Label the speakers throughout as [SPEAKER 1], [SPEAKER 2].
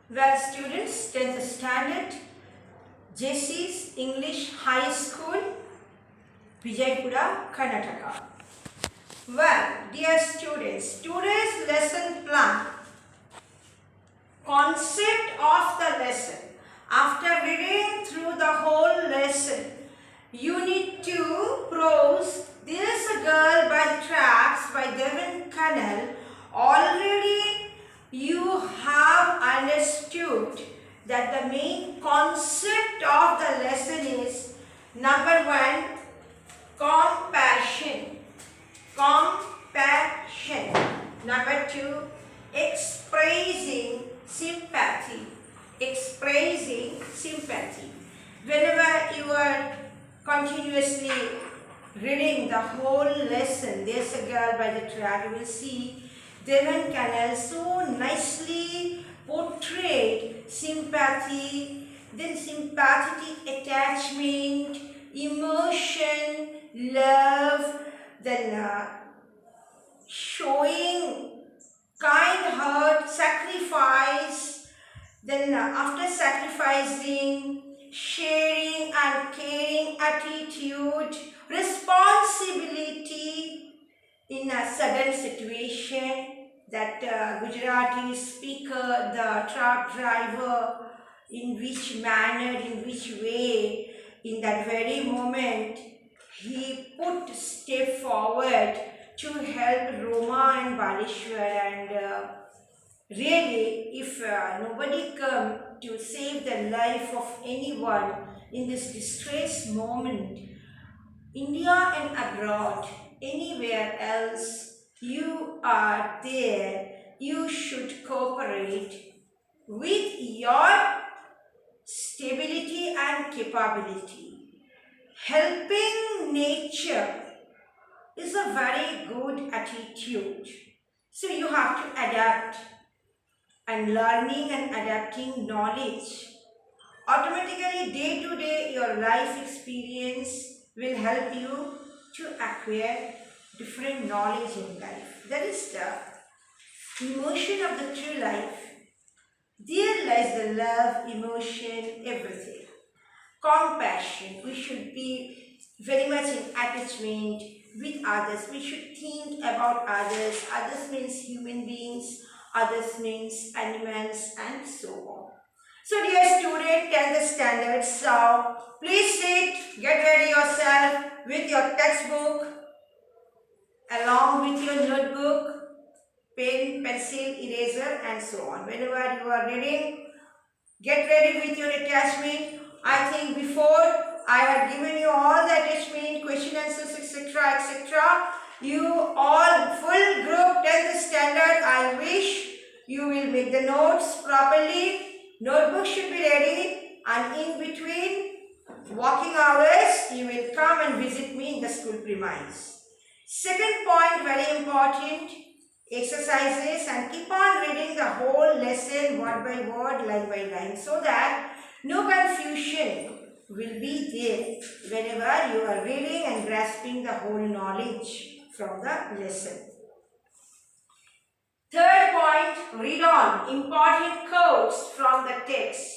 [SPEAKER 1] Well, students, 10th standard, JC's English High School, Vijaypura, Karnataka. Well, dear students, today's lesson plan, concept of the lesson. After reading through the whole lesson, you need to prose There's a Girl by the Tracks by Devin Cannell. Already you have understood that the main concept of the lesson is number one, compassion. Compassion. Number two, expressing sympathy. Expressing sympathy. Whenever you are continuously reading the whole lesson, There's a Girl by the Track, you will see Devin Cannell so nicely portrayed sympathy, then sympathetic attachment, emotion, love, then showing kind heart, sacrifice, then after sacrificing, sharing and caring attitude, responsibility in a sudden situation, that Gujarati speaker, the truck driver, in which manner, in which way, in that very moment, he put step forward to help Roma and Baleshwar, and really, if nobody come to save the life of anyone in this distress moment, India and abroad, anywhere else you are there, you should cooperate with your stability and capability. Helping nature is a very good attitude. So you have to adapt, and learning and adapting knowledge. Automatically, day to day, your life experience will help you to acquire different knowledge in life. That is the emotion of the true life. There lies the love, emotion, everything. Compassion. We should be very much in attachment with others. We should think about others. Others means human beings. Others means animals, and so on. So dear student, 10th standard, so please sit, get ready yourself with your textbook along with your notebook, pen, pencil, eraser, and so on. Whenever you are reading, get ready with your attachment. I think before I had given you all the attachment, question answers, etc., etc. You all full group 10th standard, I wish you will make the notes properly. Notebook should be ready, and in between walking hours, you will come and visit me in the school premise. Second point, very important, exercises, and keep on reading the whole lesson word by word, line by line, so that no confusion will be there whenever you are reading and grasping the whole knowledge from the lesson. Third point, read on important quotes from the text.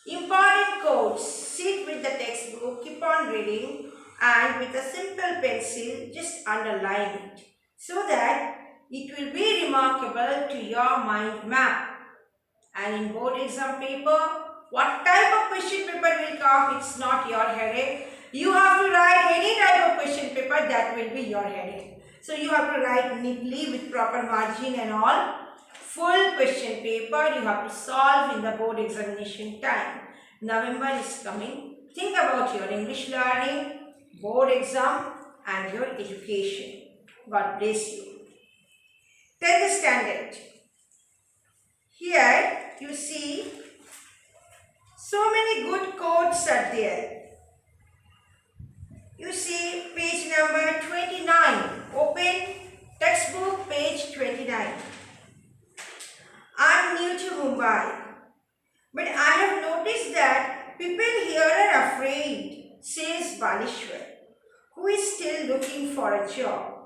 [SPEAKER 1] Important quotes. Sit with the textbook, keep on reading, and with a simple pencil, just underline it, so that it will be remarkable to your mind map. And in board exam paper, what type of question paper will come, it's not your headache. You have to write any type of question paper, that will be your headache. So you have to write neatly with proper margin and all. Full question paper you have to solve in the board examination time. November is coming. Think about your English learning, board exam, and your education. God bless you. 10th standard. Here you see so many good quotes are there. You see page number 29. Open textbook, page 29. I am new to Mumbai, but I have noticed that people here are afraid, says Baleshwar, who is still looking for a job.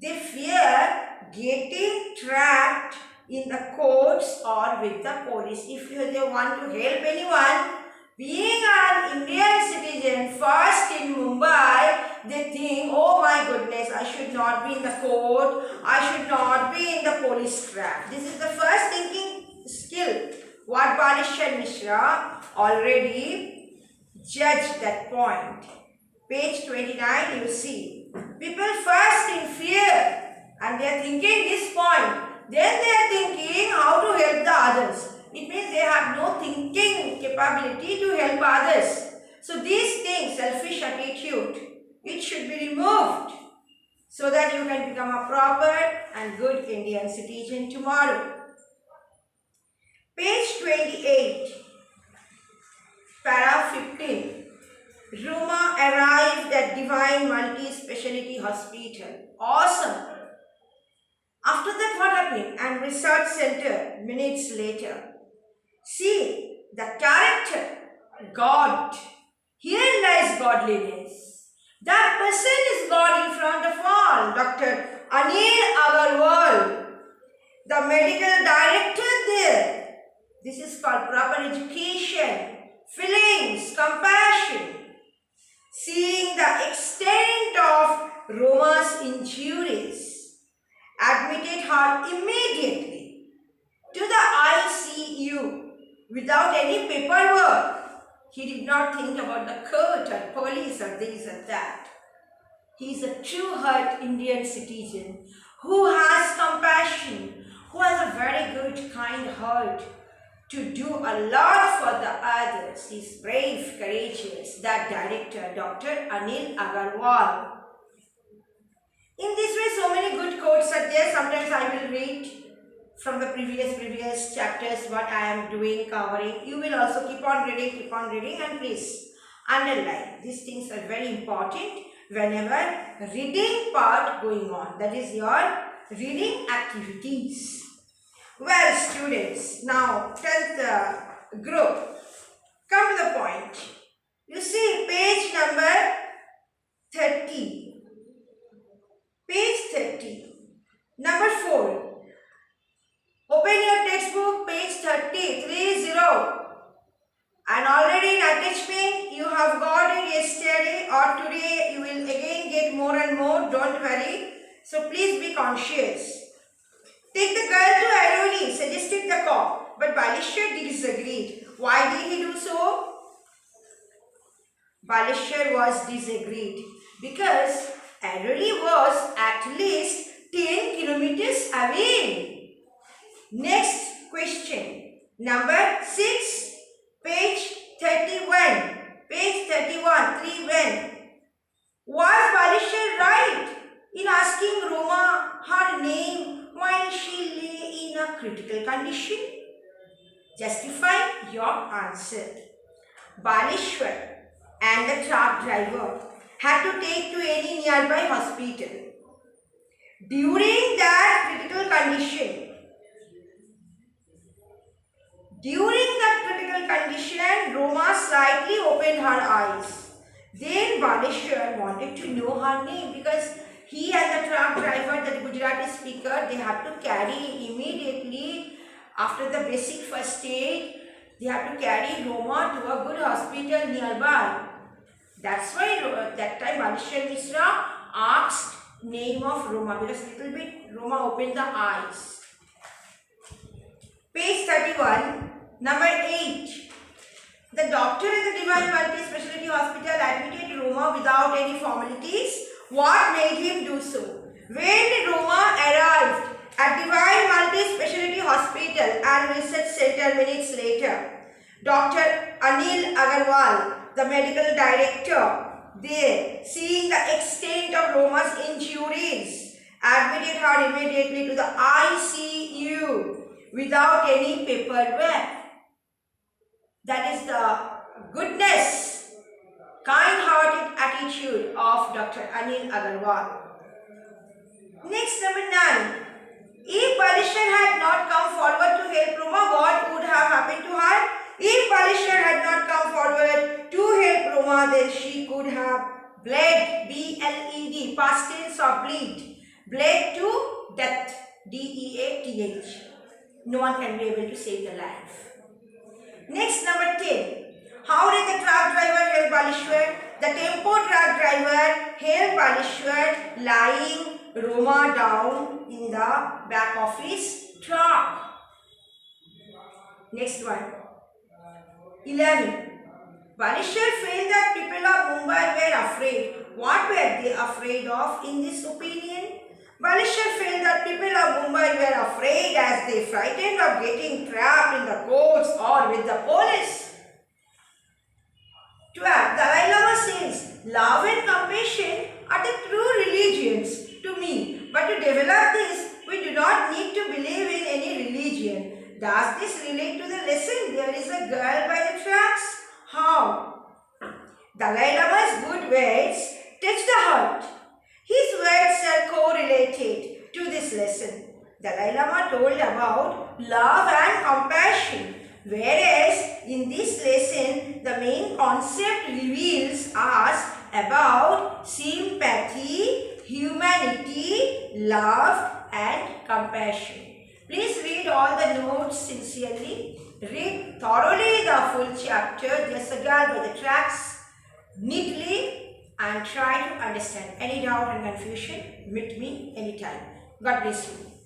[SPEAKER 1] They fear getting trapped in the courts or with the police. If they want to help anyone, being an Indian citizen first in Mumbai, they think, oh my goodness, I should not be in the court, I should not be in the police trap. This is the first thinking skill what Baleshwar Mishra already judged that point. Page 29 you see. People first in fear and they are thinking this point. Then they are thinking how to help the others. It means they have no thinking capability to help others. So these things, selfish attitude, it should be removed so that you can become a proper and good Indian citizen tomorrow. Page 28, para 15. Ruma arrived at Divine Multi-Speciality Hospital. Awesome. After that, what happened? And research center minutes later. See, the character, God. Here lies godliness. That person is God in front of all. Dr. Anil Agarwal, the medical director there. This is called proper education, feelings, compassion. Seeing the extent of Ruma's injuries, admitted her immediately to the ICU without any paperwork. He did not think about the court or police or this or that. He is a true heart Indian citizen who has compassion, who has a very good, kind heart to do a lot for the others. He is brave, courageous. That director, Dr. Anil Agarwal. In this way, so many good quotes are there. Sometimes I will read from the previous chapters what I am doing, covering. You will also keep on reading and please underline. These things are very important whenever reading part going on. That is your reading activities. Well, students, now 10th group. Come to the point. You see page number 30. Page 30. Number 4. Open your textbook, page 30. And already in attachment, you have got it yesterday or today. You will again get more and more. Don't worry. So please be conscious. Take the girl to Airoli, suggested the cop. But Baleshwar disagreed. Why did he do so? Baleshwar was disagreed because Airoli was at least 10 kilometers away. Next question, number 6, page 31. Page 31, 3-1. Was Baleshwar right in asking Ruma her name while she lay in a critical condition? Justify your answer. Baleshwar and the truck driver had to take to any nearby hospital. During that critical condition, Roma slightly opened her eyes. Then Baleshwar wanted to know her name because he and the truck driver, the Gujarati speaker, they have to carry immediately after the basic first aid, they have to carry Roma to a good hospital nearby. That's why that time Baleshwar Mishra asked name of Roma because little bit Roma opened the eyes. Page 31, number 8. The doctor in the Divine Multi-Speciality Hospital admitted Roma without any formalities. What made him do so? When Roma arrived at Divine Multi-Speciality Hospital and Research Center minutes later, Dr. Anil Agarwal, the medical director there, seeing the extent of Roma's injuries, admitted her immediately to the ICU without any paperwork. That is the goodness, kind-hearted attitude of Dr. Anil Agarwal. Next, number 9. If Baleshwar had not come forward to help Roma, what would have happened to her? If Baleshwar had not come forward to help Roma, then she could have bled, B-L-E-D, past tense of bleed, bled to death, D-E-A-T-H. no one can be able to save the life. Next, number 10. How did the truck driver help Baleshwar? The tempo truck driver helped Baleshwar lying Roma down in the back of his truck. Next one. 11. Baleshwar felt that people of Mumbai were afraid. What were they afraid of in this opinion? Baleshwar felt that people of Mumbai were afraid as they frightened of getting trapped in the courts or with the police. 12. Dalai Lama says, love and compassion are the true religions to me. But to develop this, we do not need to believe in any religion. Does this relate to the lesson? There is a girl by the tracks. How? Dalai Lama's good words touch the heart. His words are correlated to this lesson. Dalai Lama told about love and compassion. Whereas in this lesson, the main concept reveals us about sympathy, humanity, love and compassion. Please read all the notes sincerely. Read thoroughly the full chapter, There's a Girl by the Tracks, neatly and try to understand. Any doubt and confusion, meet me anytime. God bless you.